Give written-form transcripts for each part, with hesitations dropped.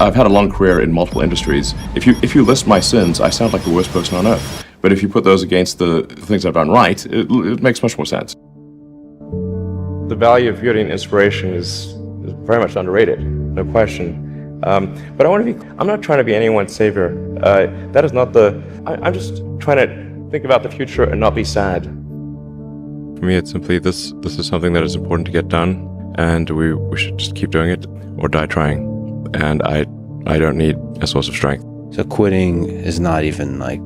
I've had a long career in multiple industries. If you list my sins, I sound like the worst person on earth. But if you put those against the things I've done right, it makes much more sense. The value of beauty and inspiration is very much underrated, no question. But I'm not trying to be anyone's savior. That is not I'm just trying to think about the future and not be sad. For me, it's simply this is something that is important to get done, and we should just keep doing it or die trying. And I don't need a source of strength. So quitting is not even like...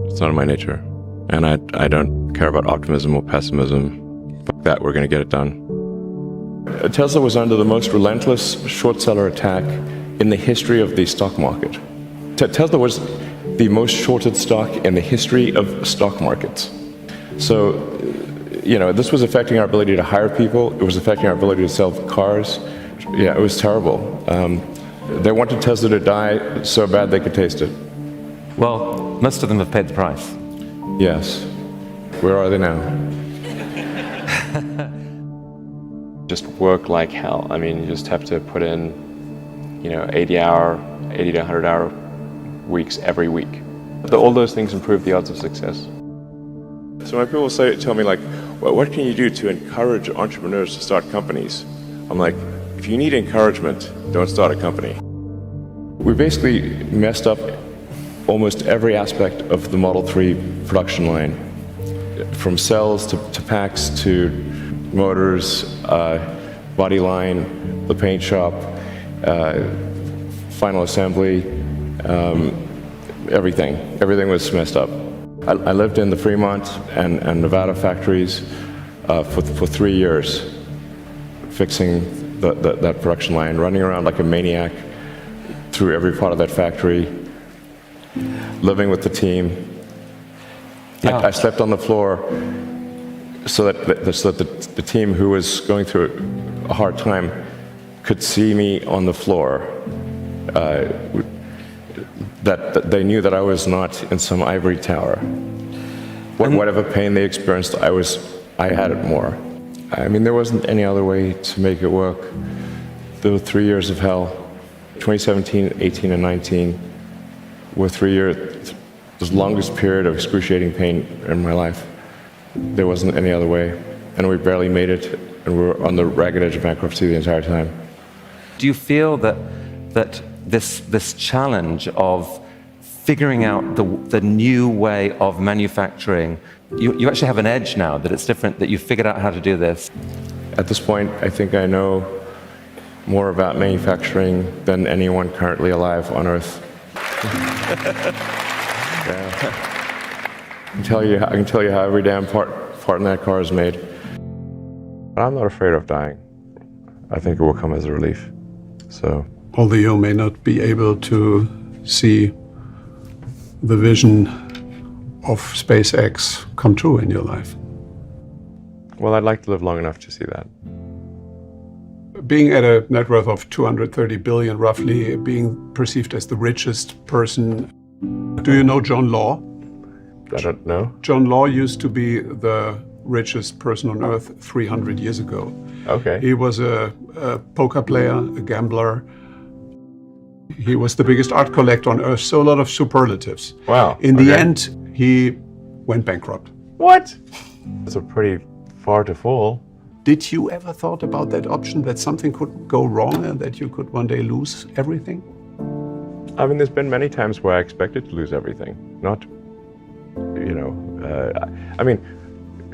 It's not in my nature. And I don't care about optimism or pessimism. Fuck that, we're going to get it done. Tesla was under the most relentless short seller attack in the history of the stock market. Tesla was the most shorted stock in the history of stock markets. So, this was affecting our ability to hire people. It was affecting our ability to sell cars. Yeah, it was terrible. They wanted Tesla to die so bad they could taste it. Well, most of them have paid the price. Yes. Where are they now? Just work like hell. I mean, you just have to put in, 80 to 100-hour weeks every week. All those things improve the odds of success. So when people tell me, well, what can you do to encourage entrepreneurs to start companies? I'm like, if you need encouragement, don't start a company. We basically messed up almost every aspect of the Model 3 production line, from cells to packs to motors, body line, the paint shop, final assembly, everything. Everything was messed up. I lived in the Fremont and Nevada factories for 3 years, fixing that production line, running around like a maniac through every part of that factory, living with the team. Yeah. I slept on the floor so that the team who was going through a hard time could see me on the floor, that they knew that I was not in some ivory tower. Whatever pain they experienced, I had it more. I mean, there wasn't any other way to make it work. There were 3 years of hell. 2017, 18, and 19 were 3 years, the longest period of excruciating pain in my life. There wasn't any other way. And we barely made it, and we were on the ragged edge of bankruptcy the entire time. Do you feel that this challenge of figuring out the new way of manufacturing, you actually have an edge now, that it's different, that you've figured out how to do this? At this point, I think I know more about manufacturing than anyone currently alive on Earth. Yeah. I can tell you how every damn part in that car is made. But I'm not afraid of dying. I think it will come as a relief. So, although you may not be able to see the vision of SpaceX come true in your life. Well, I'd like to live long enough to see that. Being at a net worth of 230 billion, roughly, being perceived as the richest person. Do you know John Law? I don't know. John Law used to be the richest person on earth 300 years ago. Okay. He was a poker player, a gambler. He was the biggest art collector on earth, so a lot of superlatives. Wow. In the end, he went bankrupt. What? That's a pretty far to fall. Did you ever thought about that option, that something could go wrong and that you could one day lose everything? I mean, there's been many times where I expected to lose everything. Not, I mean,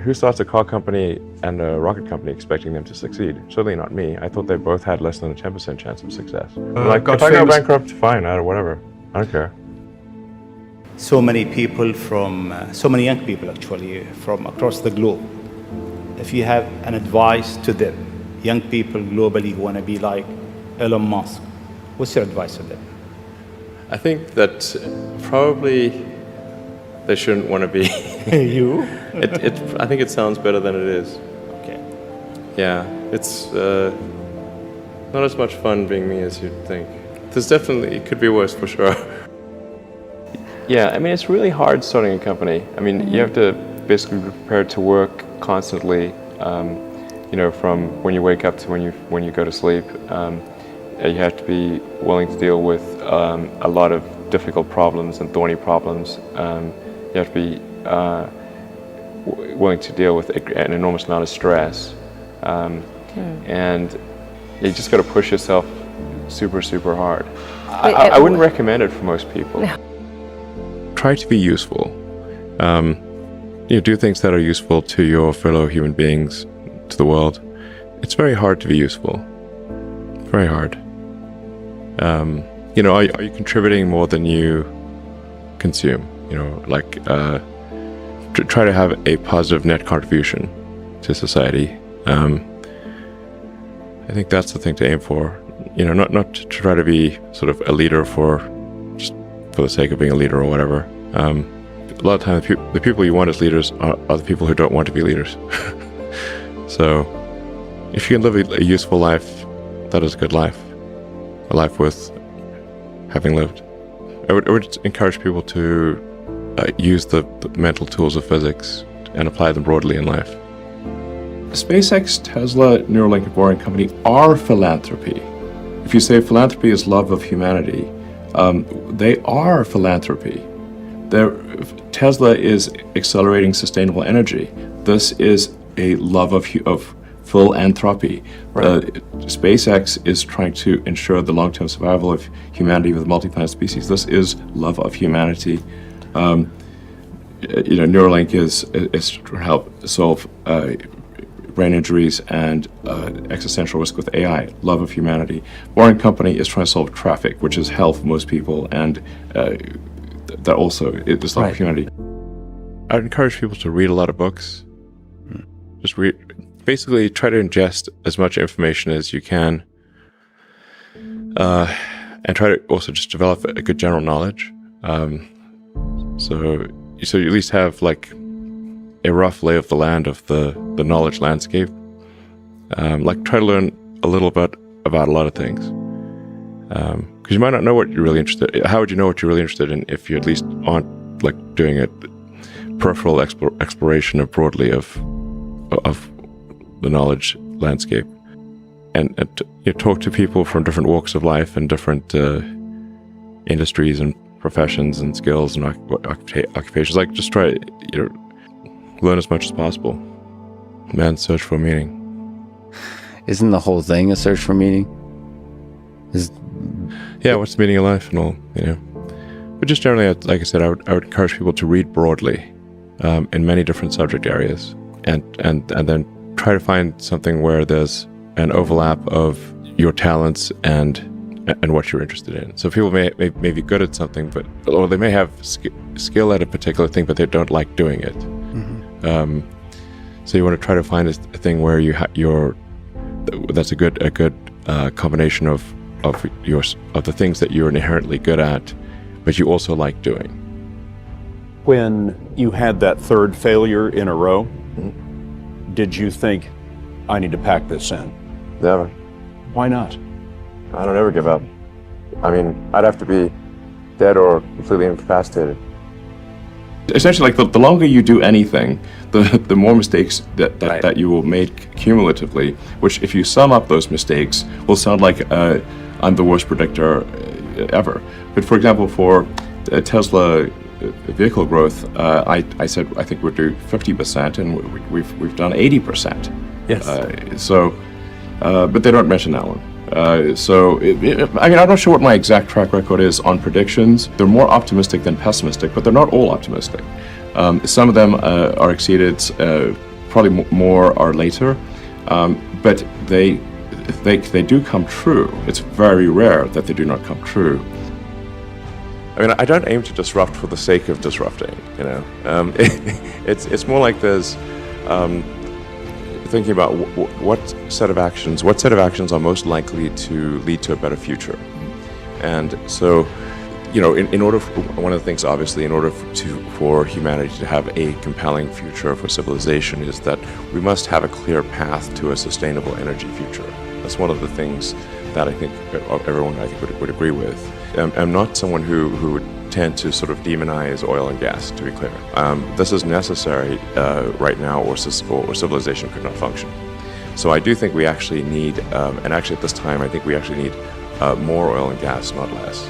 who starts a car company and a rocket company expecting them to succeed? Certainly not me. I thought they both had less than a 10% chance of success. If I go bankrupt, fine, whatever. I don't care. So many people so many young people actually, from across the globe. If you have an advice to them, young people globally who want to be like Elon Musk, what's your advice to them? I think that probably they shouldn't want to be. You? I think it sounds better than it is. Okay. Yeah, it's not as much fun being me as you'd think. It could be worse for sure. Yeah, I mean, it's really hard starting a company. I mean, you have to basically be prepared to work constantly, from when you wake up to when you go to sleep. you have to be willing to deal with a lot of difficult problems and thorny problems. You have to be willing to deal with an enormous amount of stress. And you just got to push yourself super, super hard. I wouldn't recommend it for most people. No. Try to be useful. Do things that are useful to your fellow human beings, to the world. It's very hard to be useful. Very hard. Are you contributing more than you consume? Try to have a positive net contribution to society. I think that's the thing to aim for. Not to try to be sort of a leader just for the sake of being a leader or whatever. A lot of times, the people you want as leaders are the people who don't want to be leaders. So, if you can live a useful life, that is a good life. A life worth having lived. I would encourage people to use the mental tools of physics and apply them broadly in life. SpaceX, Tesla, Neuralink, and Boring Company are philanthropy. If you say philanthropy is love of humanity, they are philanthropy. Tesla is accelerating sustainable energy. This is a love of philanthropy. Right. SpaceX is trying to ensure the long-term survival of humanity with multi-planet species. This is love of humanity. Neuralink is to help solve brain injuries and existential risk with AI, love of humanity. Boring Company is trying to solve traffic, which is hell for most people, and that also is love of humanity. I'd encourage people to read a lot of books. Just read, basically try to ingest as much information as you can, and try to also just develop a good general knowledge. So you at least have like a rough lay of the land of the knowledge landscape. Try to learn a little bit about a lot of things. Because you might not know what you're really interested in. How would you know what you're really interested in if you at least aren't doing a peripheral exploration of broadly of the knowledge landscape? And talk to people from different walks of life and different industries and professions and skills and occupations. Just try learn as much as possible. Man's search for meaning. Isn't the whole thing a search for meaning? Yeah, what's the meaning of life and all, But just generally, like I said, I would encourage people to read broadly in many different subject areas, and then try to find something where there's an overlap of your talents and what you're interested in. So people may be good at something, or they may have skill at a particular thing, but they don't like doing it. Mm-hmm. So you want to try to find a thing where that's a good combination of the things that you're inherently good at, but you also like doing. When you had that third failure in a row, did you think, I need to pack this in? Never. Why not? I don't ever give up. I mean, I'd have to be dead or completely incapacitated. Essentially, the longer you do anything, the more mistakes that you will make cumulatively, which if you sum up those mistakes, will sound like I'm the worst predictor ever. But for example, for Tesla vehicle growth, I said I think we'll do 50%, and we've done 80%. Yes. But they don't mention that one. I'm not sure what my exact track record is on predictions. They're more optimistic than pessimistic, but they're not all optimistic. Some of them are exceeded, probably more are later, but they do come true. It's very rare that they do not come true. I mean, I don't aim to disrupt for the sake of disrupting, It's more like there's thinking about what set of actions are most likely to lead to a better future. And so, in order one of the things, obviously, in order for humanity to have a compelling future for civilization, is that we must have a clear path to a sustainable energy future. That's one of the things that I think everyone would agree with. I'm not someone who would tend to sort of demonize oil and gas, to be clear. This is necessary right now, or civilization could not function. So I do think we actually need, and actually at this time, I think we actually need more oil and gas, not less.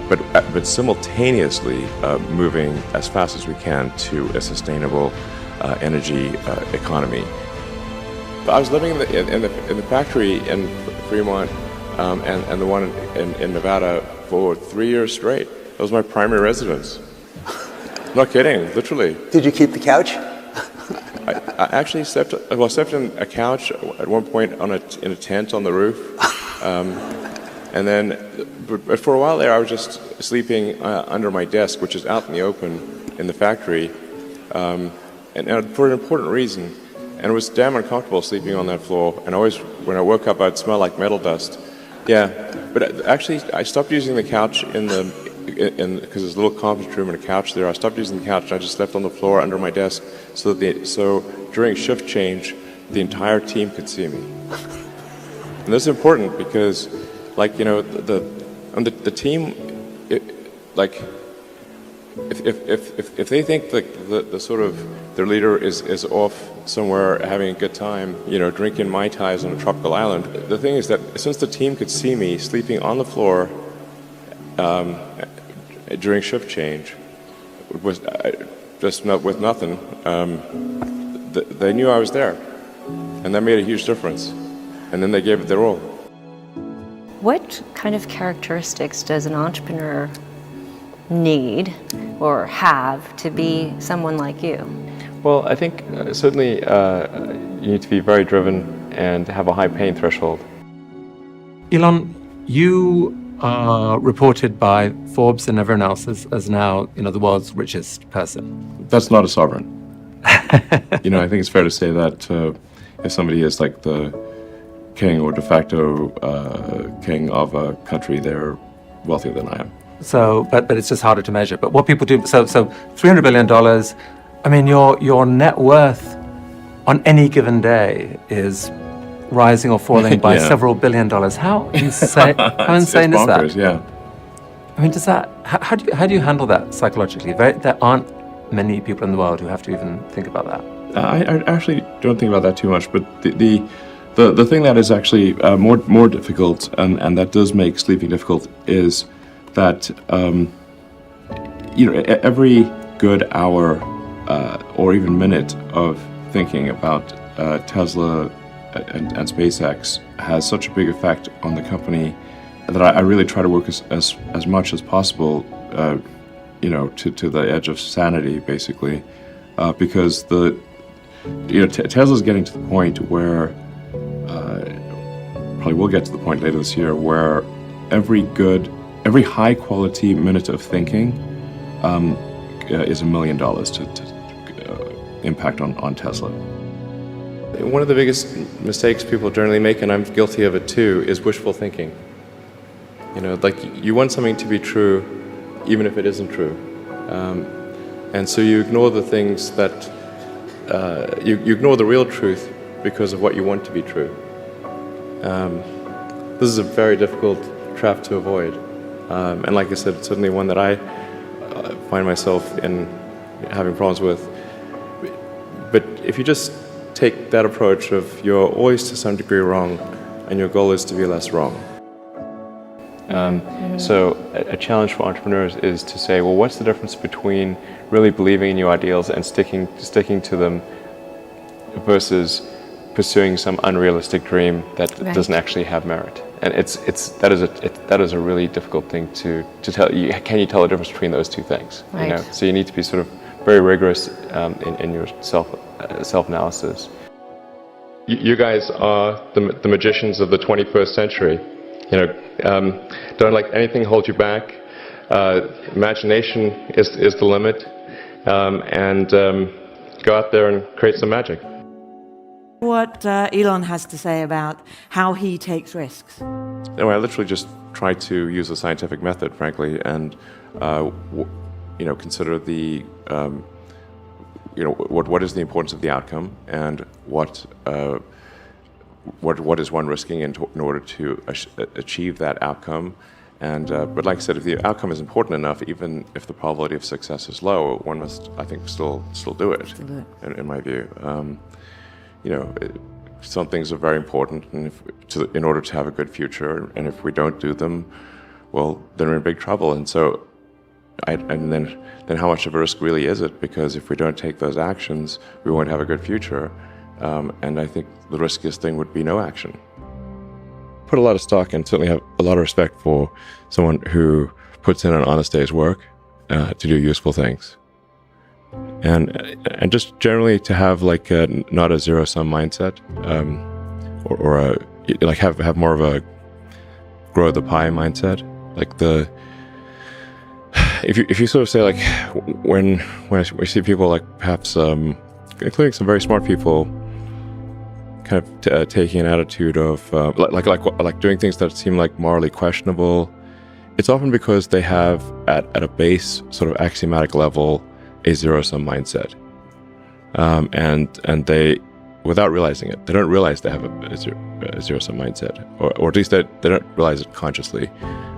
But simultaneously moving as fast as we can to a sustainable energy economy. I was living in the factory in Fremont and the one in Nevada for 3 years straight. That was my primary residence. Not kidding, literally. Did you keep the couch? I actually slept in a couch at one point in a tent on the roof. And then, but for a while there, I was just sleeping under my desk, which is out in the open in the factory, and for an important reason. And it was damn uncomfortable sleeping on that floor. And always, when I woke up, I'd smell like metal dust. Yeah, but actually, I stopped using the couch because there's a little conference room and a couch there. I stopped using the couch and I just slept on the floor under my desk, so during shift change, the entire team could see me. And this is important because, like, you know, the team, if they think the sort of their leader is off somewhere having a good time, you know, drinking Mai Tais on a tropical island, the thing is that since the team could see me sleeping on the floor during shift change, just with nothing, they knew I was there, and that made a huge difference. And then they gave it their all. What kind of characteristics does an entrepreneur need or have to be someone like you? Well, I think certainly you need to be very driven and have a high pain threshold. Elon, you are reported by Forbes and everyone else as now, you know, the world's richest person. That's not a sovereign. You know, I think it's fair to say that if somebody is like the king or de facto king of a country, they're wealthier than I am. So, but it's just harder to measure. But what people do, so $300 billion, I mean, your net worth on any given day is rising or falling by several $billion. How insane, how insane it's is bonkers, that? Yeah. I mean, how do you handle that psychologically? There aren't many people in the world who have to even think about that. I actually don't think about that too much, but the thing that is actually more difficult, and that does make sleeping difficult, is that you know, every good hour or even minute of thinking about Tesla and SpaceX has such a big effect on the company that I really try to work as much as possible, you know, to the edge of sanity, basically, because Tesla's getting to the point where probably will get to the point later this year where every high quality minute of thinking is $1 million to impact on Tesla. One of the biggest mistakes people generally make, and I'm guilty of it too, is wishful thinking. You know, like you want something to be true, even if it isn't true, and so you ignore the things that you ignore the real truth because of what you want to be true. This is a very difficult trap to avoid, and like I said, it's certainly one that I find myself in having problems with. But if you just take that approach of you're always to some degree wrong, and your goal is to be less wrong. So a challenge for entrepreneurs is to say, well, what's the difference between really believing in your ideals and sticking to them versus pursuing some unrealistic dream that doesn't actually have merit? And that is a really difficult thing to tell. Can you tell the difference between those two things? Right. You know? So you need to be sort of very rigorous in your self-analysis. You guys are the magicians of the 21st century. You know, don't let anything hold you back. Imagination is the limit, and go out there and create some magic. What Elon has to say about how he takes risks. No, I literally just try to use a scientific method, frankly, and you know, consider the you know, what is the importance of the outcome, and what is one risking in order to achieve that outcome. And but like I said, if the outcome is important enough, even if the probability of success is low, one must, I think, still do it. In my view, you know, some things are very important, and in order to have a good future, and if we don't do them, well, then we're in big trouble. And so, and then how much of a risk really is it? Because if we don't take those actions, we won't have a good future. And I think the riskiest thing would be no action. Put a lot of stock and certainly have a lot of respect for someone who puts in an honest day's work to do useful things. And just generally to have like not a zero-sum mindset, or like have more of a grow the pie mindset. Like if you sort of say, like, when we see people, like perhaps including some very smart people, kind of taking an attitude of like doing things that seem like morally questionable, it's often because they have at a base sort of axiomatic level a zero-sum mindset, and they, without realizing it, they don't realize they have a zero-sum mindset, or at least they don't realize it consciously.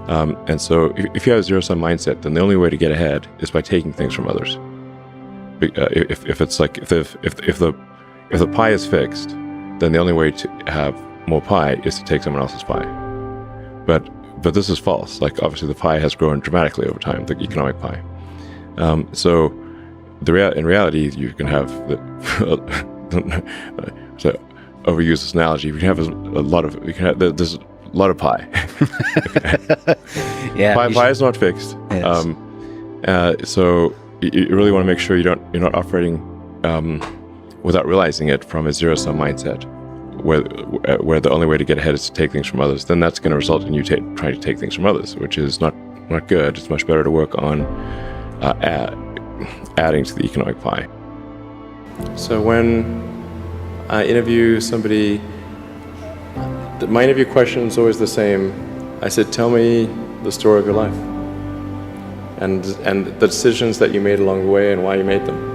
And so if you have a zero-sum mindset, then the only way to get ahead is by taking things from others. If it's like if the pie is fixed, then the only way to have more pie is to take someone else's pie. But this is false. Like, obviously the pie has grown dramatically over time, the economic pie. So in reality, you can have to overuse this analogy, you can have there's a lot of pie. Yeah, pie is not fixed. Yes. So you really want to make sure you're not operating without realizing it from a zero-sum mindset, where the only way to get ahead is to take things from others. Then that's going to result in you trying to take things from others, which is not good. It's much better to work on adding to the economic pie. So when I interview somebody, my interview question is always the same. I said, tell me the story of your life, and the decisions that you made along the way and why you made them.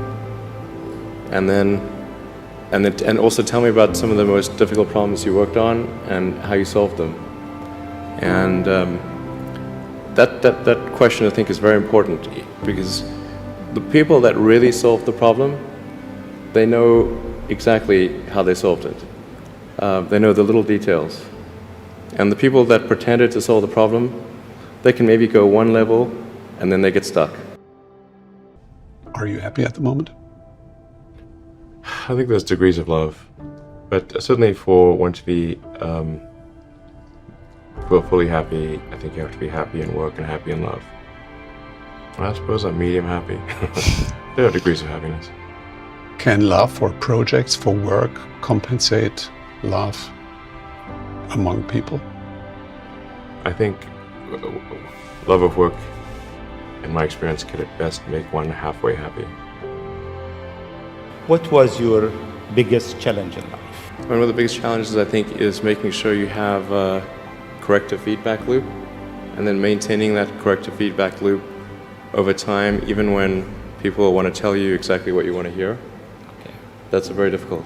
And also tell me about some of the most difficult problems you worked on and how you solved them. And that question, I think, is very important, because the people that really solve the problem, they know exactly how they solved it. They know the little details. And the people that pretended to solve the problem, they can maybe go one level and then they get stuck. Are you happy at the moment? I think there's degrees of love, but certainly for one to be fully happy, I think you have to be happy in work and happy in love. I suppose I'm medium happy. There are degrees of happiness. Can love for projects, for work, compensate love among people? I think love of work, in my experience, can at best make one halfway happy. What was your biggest challenge in life? One of the biggest challenges, I think, is making sure you have a corrective feedback loop, and then maintaining that corrective feedback loop over time, even when people want to tell you exactly what you want to hear. Okay. That's very difficult.